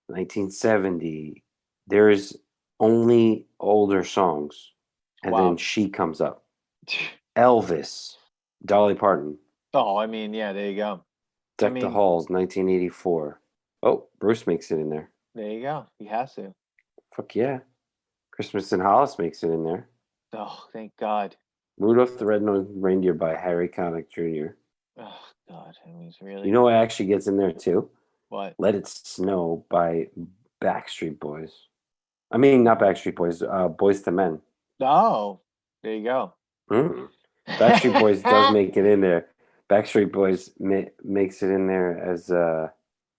1970. There's only older songs, and then she comes up. Elvis, Dolly Parton, Oh, I mean, yeah, there you go. I Deck the mean, Halls, 1984. Oh, Bruce makes it in there. there you go. He has to. Fuck yeah. Christmas in Hollis makes it in there. Oh, thank God. Rudolph the Red-Nosed Reindeer by Harry Connick Jr. Oh, God. I mean, it's really. You know what actually gets in there too? What? Let It Snow by Backstreet Boys. I mean, not Backstreet Boys, Boys to Men. Oh, there you go. Mm. Backstreet Boys does make it in there. Backstreet Boys makes it in there as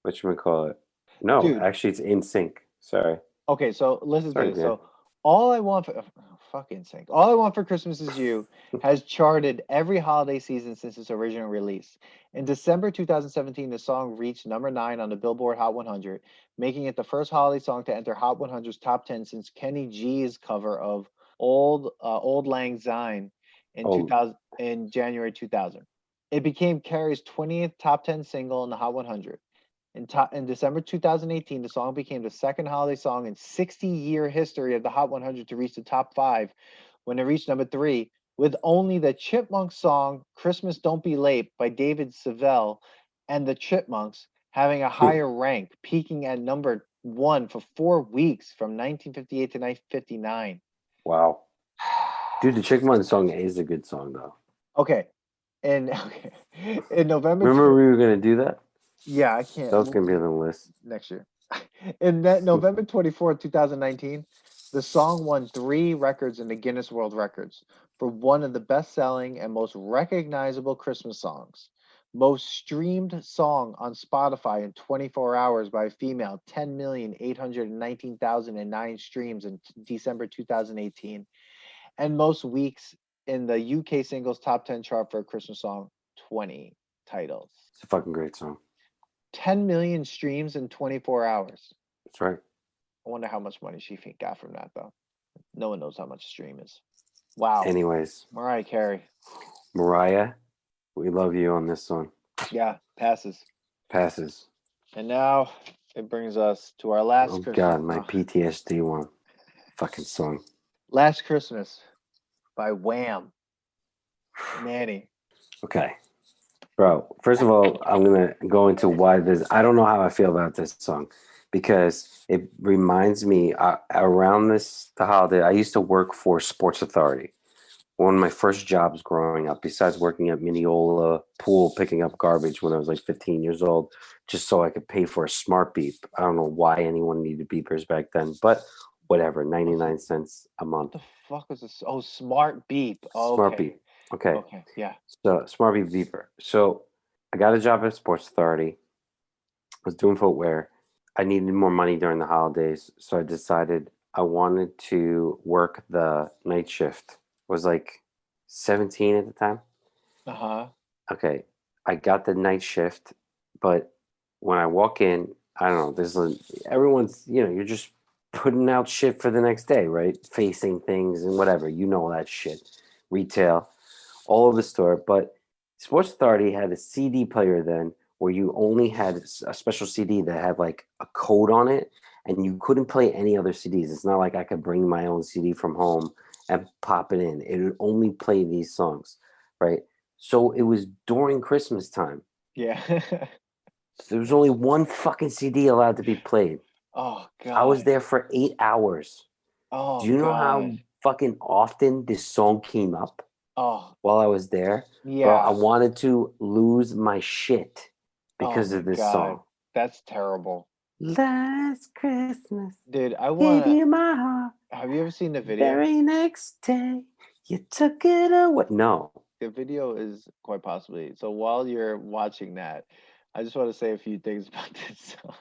whatchamacallit. No, Dude. actually, it's In Sync. Sorry. Okay, so listen to Sorry, this. Dan. So all I want for fucking sake. All I Want for Christmas Is You has charted every holiday season since its original release. In December 2017, the song reached number 9 on the Billboard Hot 100, making it the first holiday song to enter Hot 100's top 10 since Kenny G's cover of Old Lang Syne in Oh, 2000 in January 2000. It became Carey's 20th top 10 single in the Hot 100. In December 2018, the song became the second holiday song in 60-year history of the Hot 100 to reach the top 5 when it reached number 3, with only the Chipmunks song Christmas Don't Be Late by David Seville and the Chipmunks having a higher rank, peaking at number 1 for 4 weeks from 1958 to 1959. wow. Dude, the Chipmunk song is a good song, though. Okay. In November Remember we were going to do that? Yeah, I can't. That was going to be on the list. Next year. In that November 24th, 2019, the song won 3 records in the Guinness World Records for one of the best-selling and most recognizable Christmas songs. Most streamed song on Spotify in 24 hours by a female, 10,819,009 streams in December 2018. And most weeks in the UK singles top 10 chart for a Christmas song, 20 titles. It's a fucking great song. 10 million streams in 24 hours. That's right. I wonder how much money she got from that, though. No one knows how much a stream is. Wow. Anyways. Mariah Carey. Mariah, we love you on this one. Yeah, passes. Passes. And now it brings us to our last Oh, Christmas. God, my PTSD one. Fucking song. Last Christmas by Wham. Manny. Okay. Bro, first of all, I'm going to go into why this. I don't know how I feel about this song because it reminds me around the holiday, I used to work for Sports Authority. One of my first jobs growing up, besides working at Mineola Pool, picking up garbage when I was like 15 years old, just so I could pay for a smart beep. I don't know why anyone needed beepers back then, but whatever, 99 cents a month. What the fuck was this? Oh, Smart Beep. Oh, Smart okay. beep. Okay. Okay, yeah. So smart beep beeper. So I got a job at Sports Authority. I was doing footwear. I needed more money during the holidays, so I decided I wanted to work the night shift. I was like 17 at the time. Uh-huh. Okay, I got the night shift, but when I walk in, I don't know. Everyone's, you're just putting out shit for the next day, right? Facing things and whatever. You know that shit. Retail, all over the store. But Sports Authority had a CD player then where you only had a special CD that had like a code on it and you couldn't play any other CDs. It's not like I could bring my own CD from home and pop it in. It would only play these songs, right? So it was during Christmas time. Yeah. There was only one fucking CD allowed to be played. Oh, God. I was there for 8 hours. Oh, do you know God. how fucking often this song came up? Oh, while I was there. yeah. Bro, I wanted to lose my shit because Oh, of this God. song. That's terrible. Last Christmas, Dude, I gave want you my heart. Have you ever seen the video? Very next day, you took it away. No. The video is quite possibly. So while you're watching that, I just want to say a few things about this song.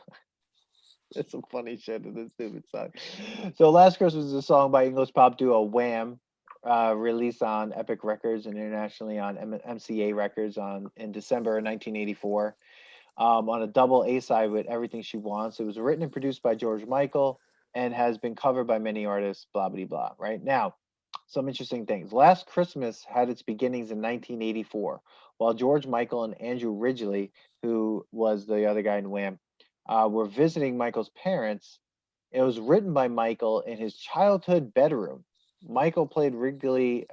There's some funny shit in this stupid song. So Last Christmas is a song by English pop duo Wham, released on Epic Records and internationally on MCA Records in December 1984. On a double A side with Everything She Wants. It was written and produced by George Michael and has been covered by many artists, blah, blah, blah. Right now, some interesting things. Last Christmas had its beginnings in 1984, while George Michael and Andrew Ridgeley, who was the other guy in Wham, were visiting Michael's parents. It was written by Michael in his childhood bedroom. Michael played Ridgely,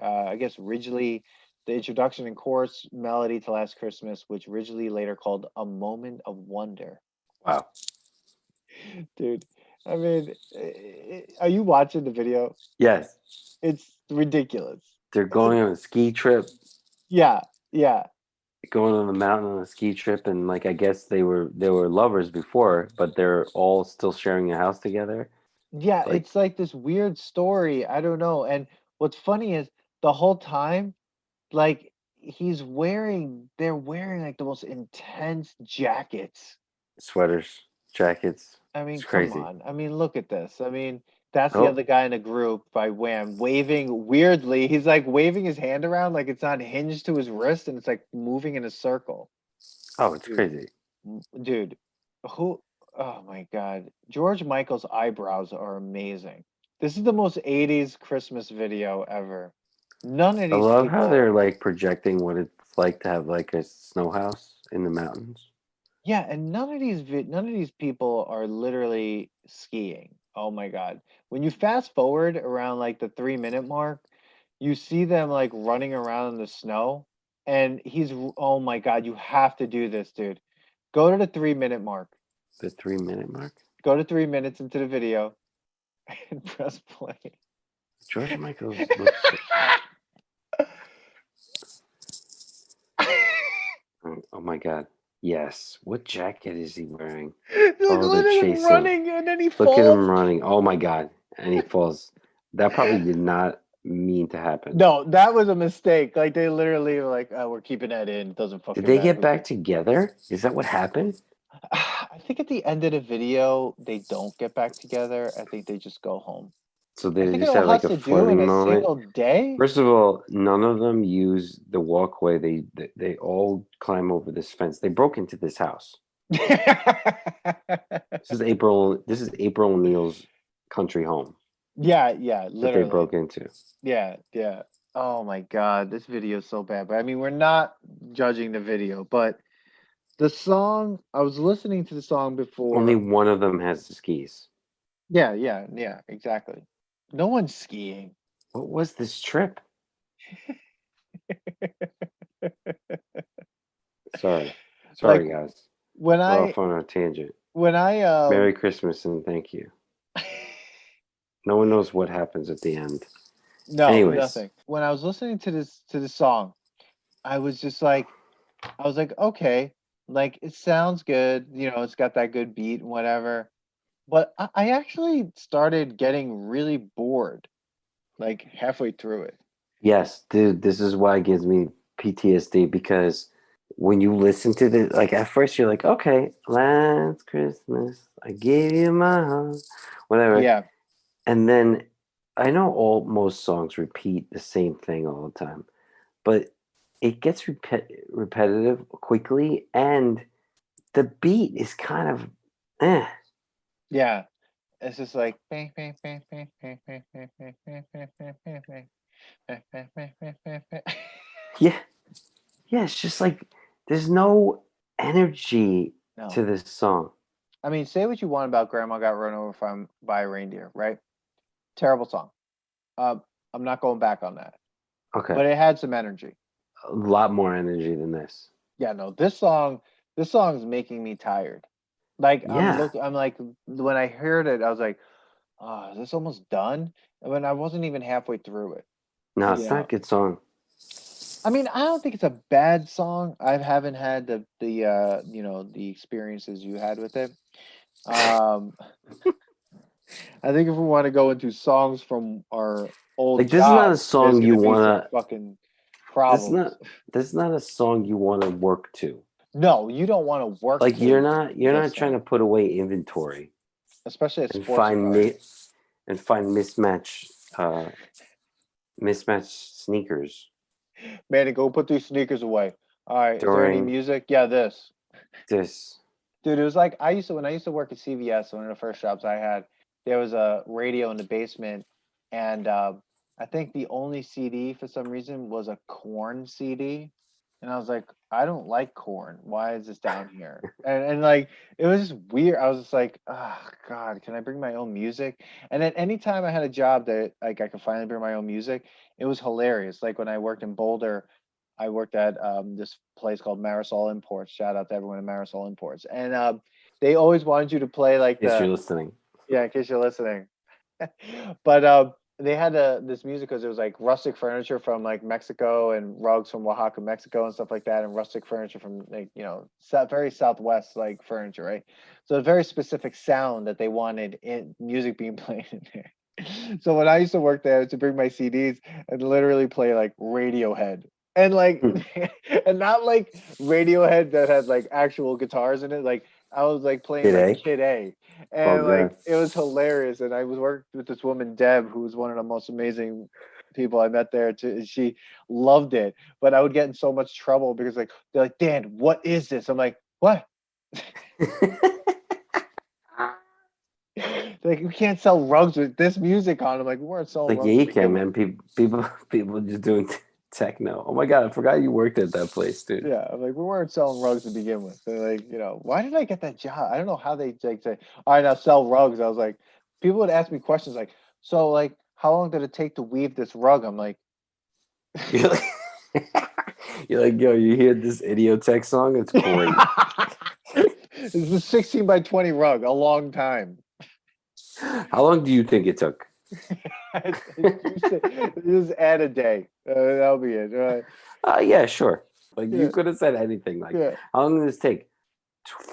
Ridgely, the introduction and chorus melody to Last Christmas, which Ridgely later called "A Moment of Wonder." Wow. Dude, I mean, are you watching the video? Yes. It's ridiculous. They're going on a ski trip. Yeah, yeah. Going on the mountain on a ski trip, and like I guess they were lovers before, but they're all still sharing a house together. Yeah, Like, it's like this weird story. I don't know. And what's funny is the whole time, like they're wearing like the most intense jackets. sweaters, jackets. I mean, It's come crazy. on. I mean, look at this. I mean, that's the Oh, other guy in the group by Wham waving weirdly. He's like waving his hand around like it's not hinged to his wrist and it's like moving in a circle. oh, it's Dude, crazy. dude, who? Oh my God. George Michael's eyebrows are amazing. This is the most 80s Christmas video ever. None of I these love how people. they're like projecting what it's like to have like a snow house in the mountains. Yeah, and none of these people are literally skiing. Oh my God. When you fast forward around like the 3 minute mark, you see them like running around in the snow. And oh my God, you have to do this, dude. Go to the 3 minute mark. The 3 minute mark. Go to 3 minutes into the video and press play. George Michael's looks. Oh my God. Yes. What jacket is he wearing? Look, Oh, they're look at him chasing. running and then he Look at falls. him running. Oh my God. And he falls. That probably did not mean to happen. No, that was a mistake. Like they literally were like, oh, we're keeping that in. It doesn't Did fucking they get matter. back together? Is that what happened? I think at the end of the video, they don't get back together. I think they just go home. So I they think it just all had like has a to do in flooding a moment. single day. First of all, none of them use the walkway. They all climb over this fence. They broke into this house. This is April. This is April O'Neil's country home Yeah, that they literally. broke into. Yeah. Oh my God, this video is so bad. But I mean, we're not judging the video, but the song, I was listening to the song Only before. one of them has the skis. Yeah, exactly. No one's skiing. What was this trip? Sorry, Like guys. when We're I off on a tangent. when I Merry Christmas and thank you. No one knows what happens at the end. no, Anyways, nothing. When I was listening to this song, I was just like I was like, okay, like it sounds good, it's got that good beat and whatever. But I actually started getting really bored, like halfway through it. yes, dude, this is why it gives me PTSD because when you listen to this, like at first you're like, okay, last Christmas I gave you my heart, whatever, Yeah, and then I know most songs repeat the same thing all the time, but it gets repetitive quickly, and the beat is kind of, eh. yeah. It's just like Yeah, yeah. It's just like there's no energy to no. this song. I mean, say what you want about Grandma Got Run Over by a Reindeer, right? Terrible song. I'm not going back on that. Okay, But it had some energy. a lot more energy than this. Yeah, no, this song is making me tired. Like Yeah, I'm like when I heard it, I was like, oh, is this almost done? And when I wasn't even halfway through it, no, you it's not a know. good song. I mean, I don't think it's a bad song. I haven't had the experiences you had with it. Um, I think if we want to go into songs from our old Like this is not a jobs, there's song you gonna be some wanna. fucking This is problems. not. This is not a song you want to work to. No, you don't want to work Like to you're this not trying song, to put away inventory especially a and sports car. uh mismatched sneakers Manny, go put these sneakers away. All right, is there any during music? Yeah, this. this. Dude, it was like when I used to work at CVS, one of the first jobs I had, there was a radio in the basement, and I think the only CD for some reason was a Corn CD. and I was like, I don't like corn. Why is this down here? And like it was just weird. I was just like, oh God, can I bring my own music? And then anytime I had a job that like I could finally bring my own music, it was hilarious. Like when I worked in Boulder, I worked at this place called Marisol Imports. Shout out to everyone at Marisol Imports. And they always wanted you to play like If you're listening. yeah, in case you're listening. But they had this music because it was like rustic furniture from like Mexico and rugs from Oaxaca, Mexico, and stuff like that, and rustic furniture from like very Southwest like furniture, right? So a very specific sound that they wanted in music being played in there. So when I used to work there to bring my CDs and literally play like Radiohead and like and not like Radiohead that had like actual guitars in it, like I was like playing Kid like A? Kid A, and like it was hilarious. And I was working with this woman Deb, who was one of the most amazing people I met there. Too, and she loved it, but I would get in so much trouble because like they're like, Dan, what is this? I'm like, what? Like we can't sell rugs with this music on. I'm like, we weren't selling Like rugs. yeah, you can, man. People just doing techno. Oh my god, I forgot you worked at that place, dude. Yeah, I'm like we weren't selling rugs to begin with. They're like, why did I get that job? I don't know how they like say, all right, now sell rugs. I was like, people would ask me questions like, so like, how long did it take to weave this rug? I'm like, You're like, you're like, yo, you hear this Idiotech song? It's great. It's a 16 by 20 rug, a long time. How long do you think it took? Just add a day. That'll be it. Yeah, sure. Like Yeah. you could have said anything. Like, how long did this take?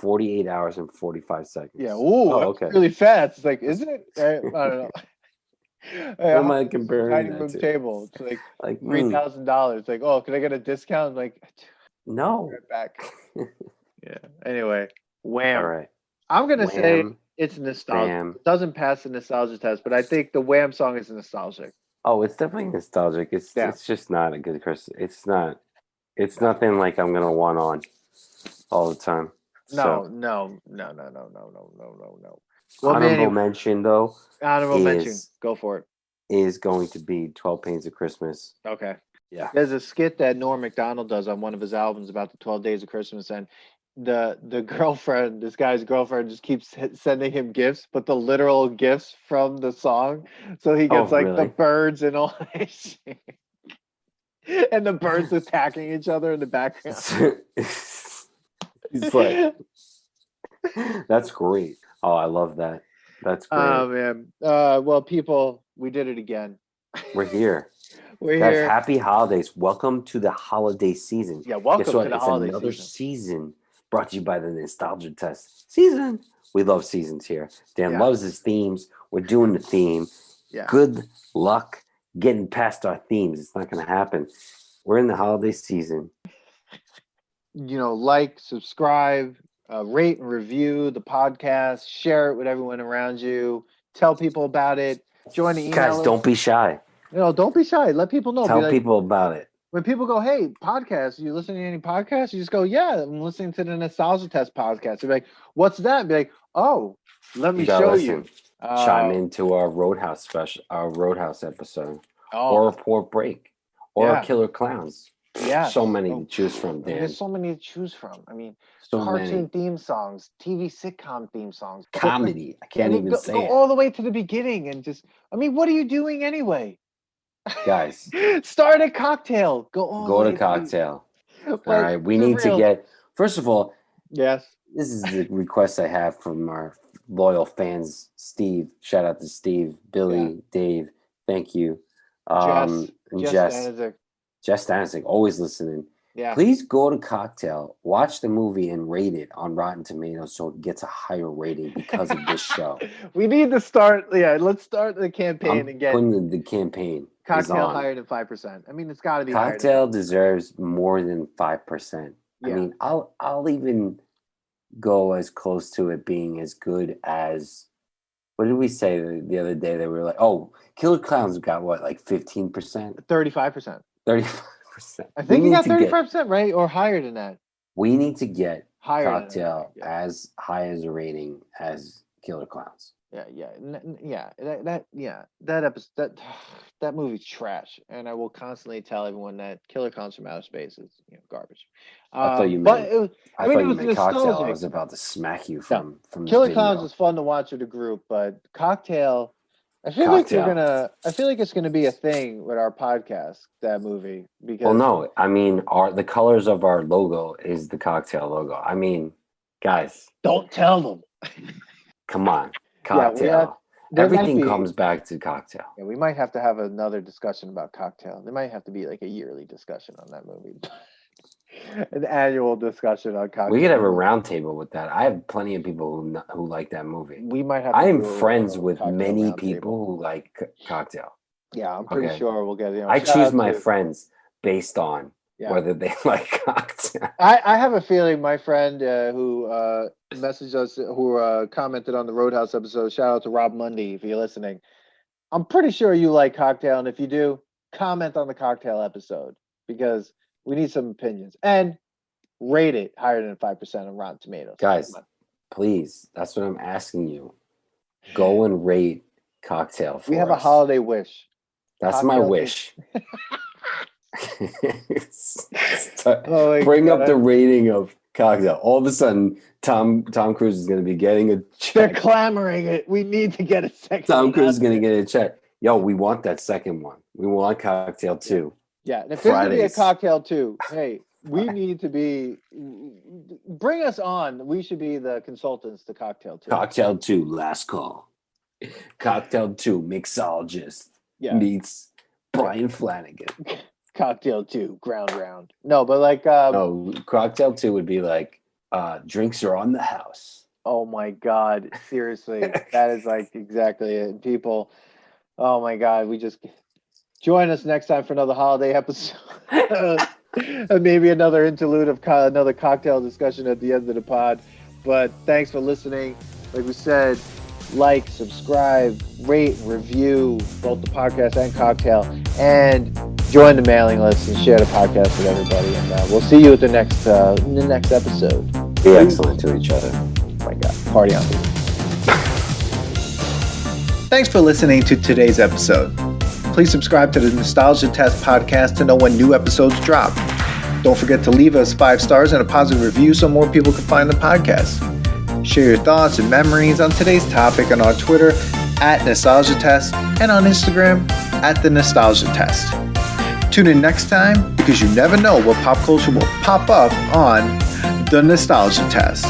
48 hours and 45 seconds. Yeah. Ooh, okay. Really fast. It's like, isn't it? I don't know. What am I comparing dining that room to? table. It's like $3,000. Like, oh, can I get a discount? I'm like, no. Right back. Yeah. Anyway, Wham. All right. I'm gonna say it's nostalgic. Wham. It doesn't pass the nostalgia test, but I think the Wham song is nostalgic. Oh, it's definitely nostalgic. It's just not a good Christmas. It's not. It's nothing like I'm gonna want on all the time. No. Well, honorable mention though. Honorable mention. Go for it. Is going to be 12 Pains of Christmas. Okay. Yeah. There's a skit that Norm Macdonald does on one of his albums about the 12 Days of Christmas, and the girlfriend, this guy's girlfriend, just keeps sending him gifts, but the literal gifts from the song. So he gets the birds and all that shit. And the birds attacking each other in the background. He's like, that's great. Oh, I love that. That's great. Oh man. Well, people, we did it again. We're here. We're Guys, here. Happy holidays. Welcome to the holiday season. Yeah, welcome to the holiday another season brought to you by the Nostalgia Test season. We love seasons here. Dan loves his themes. We're doing the theme. Yeah. Good luck getting past our themes. It's not going to happen. We're in the holiday season. Like, subscribe, rate and review the podcast, share it with everyone around you, tell people about it, join the email. Guys, don't be shy. Don't be shy. Let people know. Tell people about it. When people go, hey, podcast, you listening to any podcasts? You just go, yeah, I'm listening to the Nostalgia Test podcast. They're like, what's that? Be like, oh, let me show you. Chime into our Roadhouse special, our Roadhouse episode, or Report Break, or Killer Clowns. Yeah, so many to choose from, Dan. There's so many to choose from. I mean, cartoon theme songs, TV sitcom theme songs, comedy. I can't even say go all the way to the beginning and just. I mean, what are you doing anyway? Guys, start a cocktail. Go to cocktail. All right, we need to get. First of all, yes, this is the request I have from our loyal fans. Steve, shout out to Steve, Billy, Dave. Thank you. Jess Danzig, always listening. Yeah. Please go to Cocktail, watch the movie, and rate it on Rotten Tomatoes so it gets a higher rating because of this show. We need to start. Yeah, let's start the campaign and get the campaign. Cocktail higher than 5%. I mean, it's got to be. Cocktail deserves more than 5%. Yeah. I mean, I'll even go as close to it being as good as. What did we say the other day? That we were like, oh, Killer Clowns got what, like 15%? 35%. 35%. I think you got 35%, right? Or higher than that. We need to get higher Cocktail as high as a rating as Killer Clowns. That episode, that movie's trash, and I will constantly tell everyone that Killer Clowns from Outer Space is garbage. I thought you But meant. it was, I I mean, thought it you was meant Cocktail. I nostalgic. was about to smack you No, from the Killer video. Clowns is fun to watch with a group, but Cocktail, I feel like it's gonna be a thing with our podcast, that movie, because Well, no, I mean, the colors of our logo is the Cocktail logo. I mean, guys, don't tell them. come on, Cocktail. Everything comes back to Cocktail. Yeah, we might have to have another discussion about Cocktail. There might have to be like a yearly discussion on that movie. An annual discussion on Cocktail. We could have a roundtable with that. I have plenty of people who like that movie. We might have. I am friends with many people who like Cocktail. Yeah, I'm pretty sure we'll get. I choose my friends based on whether they like Cocktail. I have a feeling my friend who messaged us, who commented on the Roadhouse episode. Shout out to Rob Mundy if you're listening. I'm pretty sure you like Cocktail, and if you do, comment on the Cocktail episode because we need some opinions and rate it higher than 5% on Rotten Tomatoes. Guys, please, that's what I'm asking you. Go and rate Cocktail for us. We have a holiday wish. That's my wish. Bring up the rating of Cocktail. All of a sudden, Tom Cruise is going to be getting a check. They're clamoring it. We need to get a second. Tom Cruise is going to get a check. Yo, we want that second one. We want Cocktail 2. Yeah, and if there's going to be a Cocktail 2, hey, we need to be. Bring us on. We should be the consultants to Cocktail 2. Cocktail 2, last call. Cocktail 2, mixologist meets Brian Flanagan. Cocktail 2, ground round. No, but like no, Cocktail 2 would be like drinks are on the house. Oh my God. Seriously. That is like exactly it. People, oh my God, we just join us next time for another holiday episode. And maybe another interlude of another cocktail discussion at the end of the pod. But thanks for listening. Like we said, like, subscribe, rate, review both the podcast and Cocktail, and join the mailing list and share the podcast with everybody. And we'll see you at the next episode. Be excellent to each other. Oh my God, party on. Thanks for listening to today's episode. Please subscribe to the Nostalgia Test podcast to know when new episodes drop. Don't forget to leave us 5 stars and a positive review so more people can find the podcast. Share your thoughts and memories on today's topic on our Twitter @NostalgiaTest and on Instagram @TheNostalgiaTest. Tune in next time because you never know what pop culture will pop up on The Nostalgia Test.